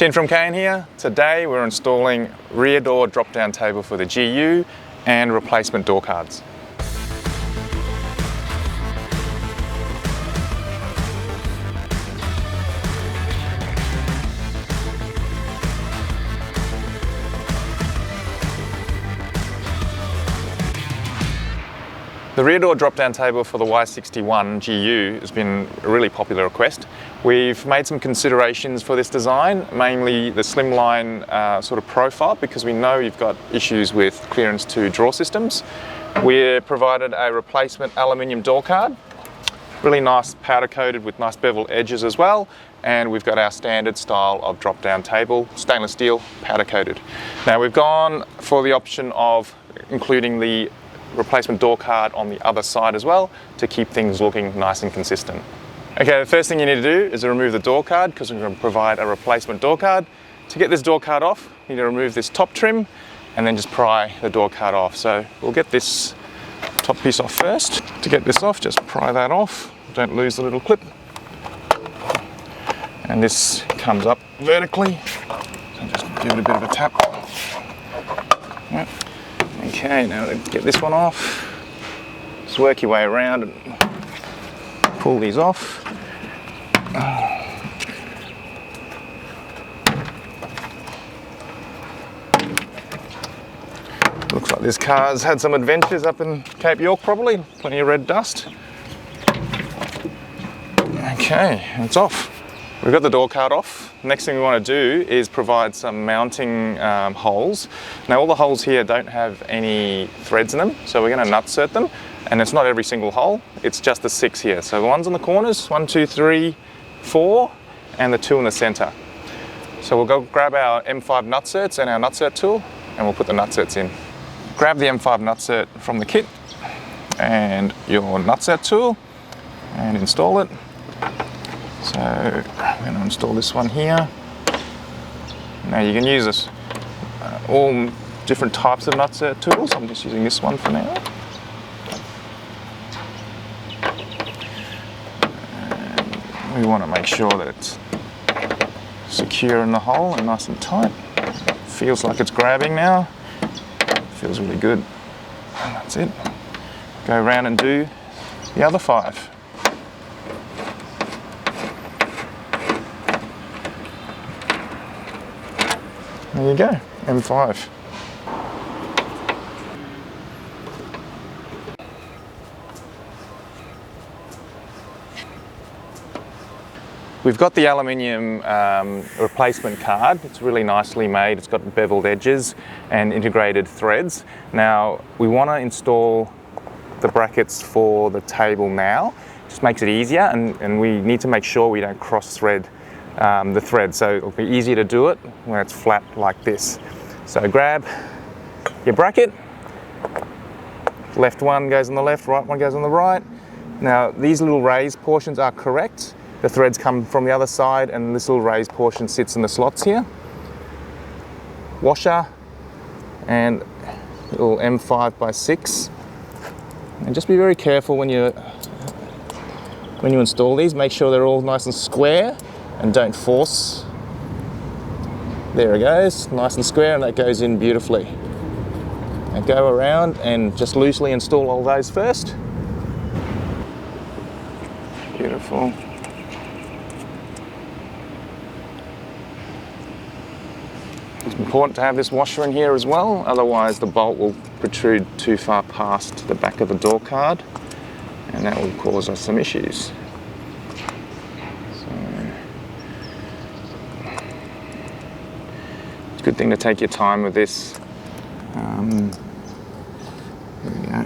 Tin from Kane here. Today we're installing rear door drop-down table for the GU and replacement door cards. The rear door drop-down table for the Y61 GU has been a really popular request. We've made some considerations for this design, mainly the slimline sort of profile, because we know you've got issues with clearance to drawer systems. We provided a replacement aluminium door card, really nice powder coated with nice beveled edges as well, and we've got our standard style of drop-down table, stainless steel, powder coated. Now we've gone for the option of including the replacement door card on the other side as well to keep things looking nice and consistent. Okay, the first thing you need to do is to remove the door card, because we're going to provide a replacement door card. To get this door card off, you need to remove this top trim and then just pry the door card off. So we'll get this top piece off first. To get this off, just pry that off. Don't lose the little clip. And this comes up vertically. So just give it a bit of a tap. Yep. Okay, now to get this one off, just work your way around and pull these off. Looks like this car's had some adventures up in Cape York probably, plenty of red dust. Okay, it's off. We've got the door card off. Next thing we want to do is provide some mounting holes. Now all the holes here don't have any threads in them, so we're going to nutsert them. And it's not every single hole, it's just the 6 here. So the ones on the corners, 1, 2, 3, 4, and the 2 in the center. So we'll go grab our M5 nutserts and our nutsert tool, and we'll put the nutserts in. Grab the M5 nutsert from the kit and your nutsert tool and install it. So I'm going to install this one here. Now you can use this, all different types of nutsert tools. I'm just using this one for now. And we want to make sure that it's secure in the hole and nice and tight. Feels like it's grabbing now. Feels really good. And that's it. Go around and do the other 5. There you go, M5. We've got the aluminium replacement card. It's really nicely made. It's got beveled edges and integrated threads. Now, we want to install the brackets for the table now. Just makes it easier, and we need to make sure we don't cross-thread the thread, so it'll be easier to do it when it's flat like this. So grab your bracket, left one goes on the left, right one goes on the right. Now these little raised portions are correct. The threads come from the other side and this little raised portion sits in the slots here. Washer and little M5 by 6. And just be very careful when you install these. Make sure they're all nice and square. And don't force. There it goes, nice and square, and that goes in beautifully. Now go around and just loosely install all those first. Beautiful. It's important to have this washer in here as well, otherwise the bolt will protrude too far past the back of the door card, and that will cause us some issues. Good thing to take your time with this. There we go.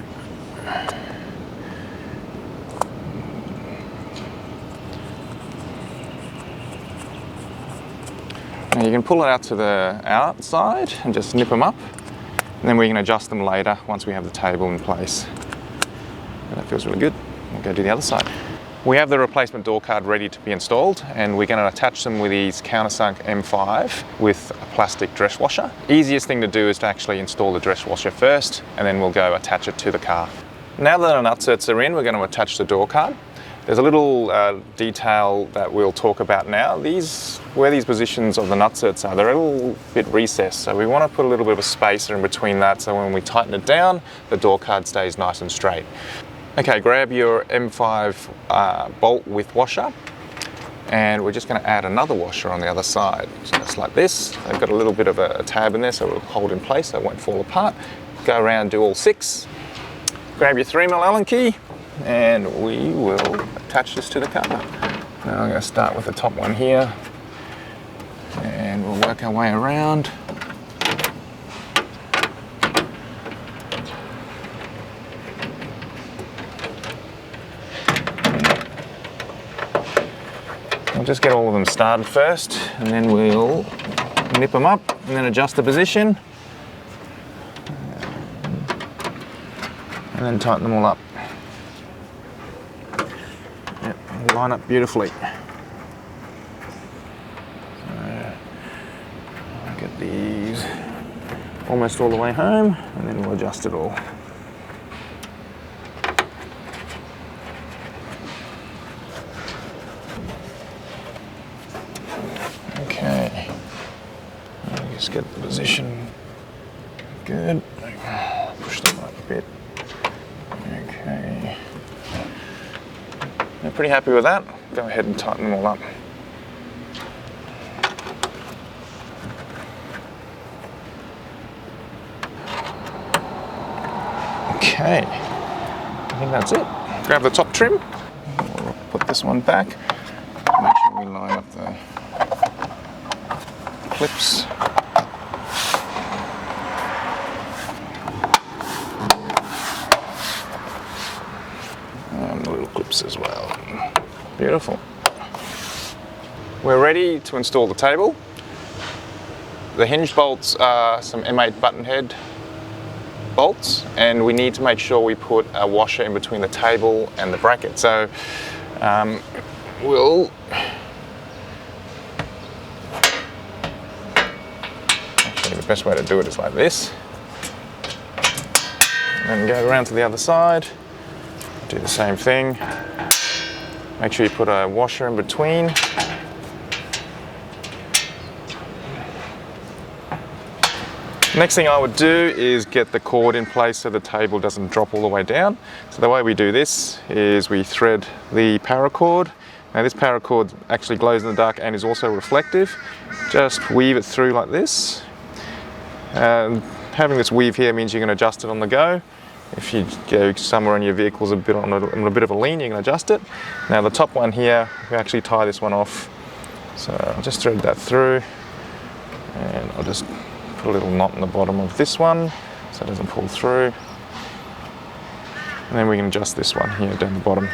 Now you can pull it out to the outside and just nip them up, and then we can adjust them later once we have the table in place. And that feels really good. We'll go to the other side. We have the replacement door card ready to be installed, and we're going to attach them with these countersunk M5 with a plastic dress washer. Easiest thing to do is to actually install the dress washer first, and then we'll go attach it to the car. Now that our nutserts are in, we're going to attach the door card. There's a little detail that we'll talk about now. Where these positions of the nutserts are, they're a little bit recessed, so we want to put a little bit of a spacer in between that, so when we tighten it down, the door card stays nice and straight. Okay, grab your M5 bolt with washer, and we're just going to add another washer on the other side, just like this. They've got a little bit of a tab in there, so it'll hold in place, so it won't fall apart. Go around, do all 6. Grab your 3mm Allen key, and we will attach this to the car. Now I'm going to start with the top one here, and we'll work our way around. We'll just get all of them started first, and then we'll nip them up, and then adjust the position, and then tighten them all up. Yep, line up beautifully. Get these almost all the way home, and then we'll adjust it all. Okay, just get the position good. Push them up a bit. Okay, I'm pretty happy with that. Go ahead and tighten them all up. Okay, I think that's it. Grab the top trim, we'll put this one back, make sure we line up the clips. And the little clips as well. Beautiful. We're ready to install the table. The hinge bolts are some M8 button head bolts, and we need to make sure we put a washer in between the table and the bracket. So we'll actually, the best way to do it is like this, and then go around to the other side, do the same thing. Make sure you put a washer in between. Next thing I would do is get the cord in place so the table doesn't drop all the way down. So the way we do this is we thread the paracord. Now this paracord actually glows in the dark and is also reflective. Just weave it through like this. Having this weave here means you can adjust it on the go. If you go somewhere in your vehicle's a bit on a bit of a lean, you can adjust it. Now the top one here, we actually tie this one off. So I'll just thread that through, and I'll just put a little knot in the bottom of this one so it doesn't pull through. And then we can adjust this one here down the bottom.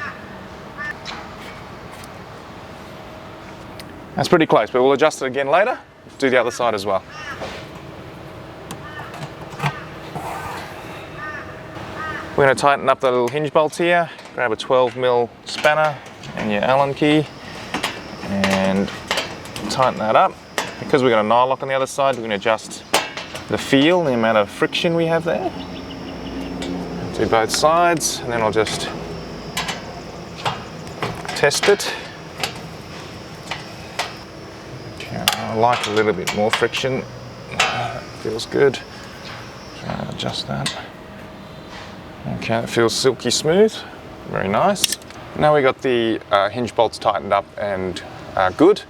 That's pretty close, but we'll adjust it again later. Do the other side as well. We're going to tighten up the little hinge bolts here. Grab a 12mm spanner and your Allen key and tighten that up. Because we've got a nylock on the other side, we're going to adjust the feel, the amount of friction we have there. Do both sides, and then I'll just test it. Okay, I like a little bit more friction. Feels good. Try and adjust that. Okay, it feels silky smooth. Very nice. Now we got the hinge bolts tightened up and good.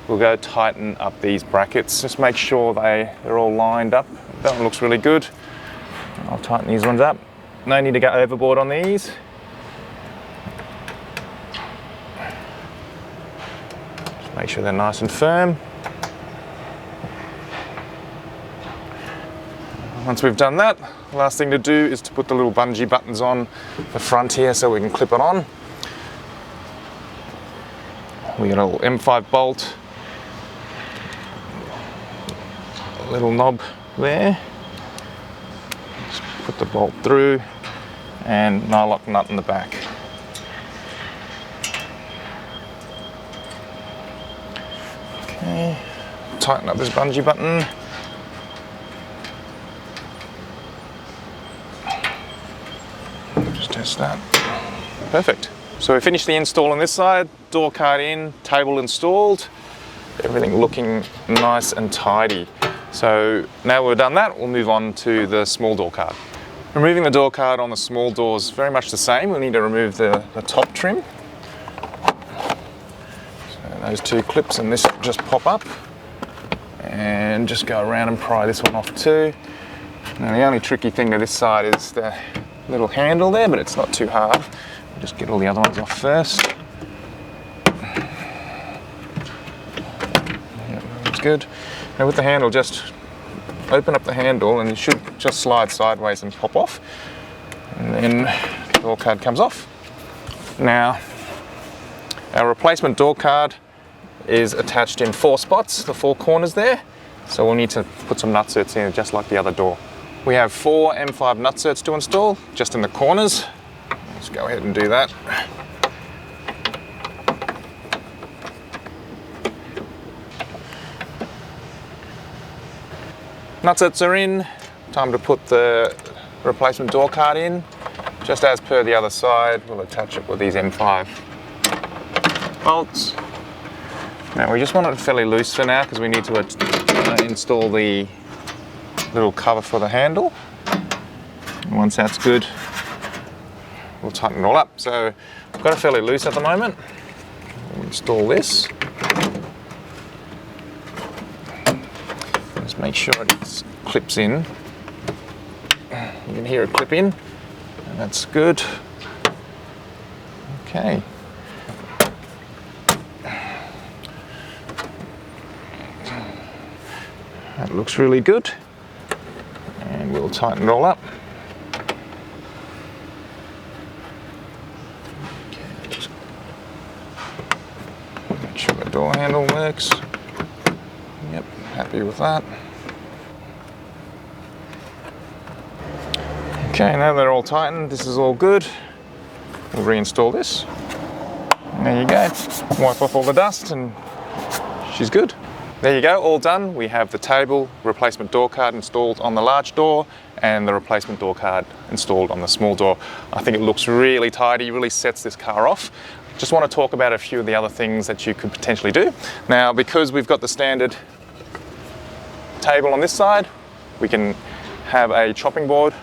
We'll go tighten up these brackets. Just make sure they're all lined up. That one looks really good. I'll tighten these ones up. No need to go overboard on these. Just make sure they're nice and firm. Once we've done that, the last thing to do is to put the little bungee buttons on the front here so we can clip it on. We got a little M5 bolt, a little knob there. Just put the bolt through and nylock nut in the back. Okay, tighten up this bungee button. Just test that. Perfect. So we finished the install on this side, door card in, table installed, everything looking nice and tidy. So now we've done that, we'll move on to the small door card. Removing the door card on the small door is very much the same. We need to remove the top trim. So those two clips and this just pop up. And just go around and pry this one off too. Now the only tricky thing to this side is the little handle there, but it's not too hard. Just get all the other ones off first. Yep, that's good. Now with the handle, just open up the handle and it should just slide sideways and pop off. And then the door card comes off. Now, our replacement door card is attached in 4 spots, the 4 corners there. So we'll need to put some nutserts in just like the other door. We have 4 M5 nutserts to install, just in the corners. Let's go ahead and do that. Nutserts are in, time to put the replacement door card in. Just as per the other side, we'll attach it with these M5 bolts. Now we just want it fairly loose for now because we need to install the little cover for the handle. And once that's good, we'll tighten it all up. So we've got it fairly loose at the moment. We'll install this. Just make sure it clips in. You can hear it clip in, and that's good. Okay. That looks really good. And we'll tighten it all up. Okay, just make sure the door handle works. Yep, happy with that. Okay, now they're all tightened, this is all good. We'll reinstall this. And there you go. Wipe off all the dust and she's good. There you go, all done. We have the table, replacement door card installed on the large door and the replacement door card installed on the small door. I think it looks really tidy, really sets this car off. Just want to talk about a few of the other things that you could potentially do. Now, because we've got the standard table on this side, we can have a chopping board,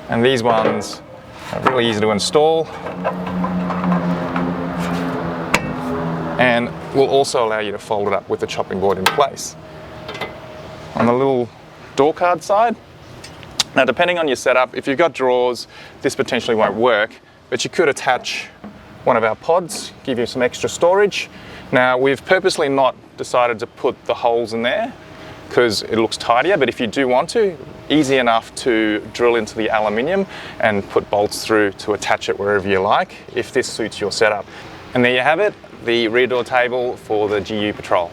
and these ones are really easy to install. And will also allow you to fold it up with the chopping board in place. On the little door card side, now depending on your setup, if you've got drawers, this potentially won't work, but you could attach one of our pods, give you some extra storage. Now we've purposely not decided to put the holes in there because it looks tidier, but if you do want to, easy enough to drill into the aluminium and put bolts through to attach it wherever you like, if this suits your setup. And there you have it, the rear door table for the GU Patrol.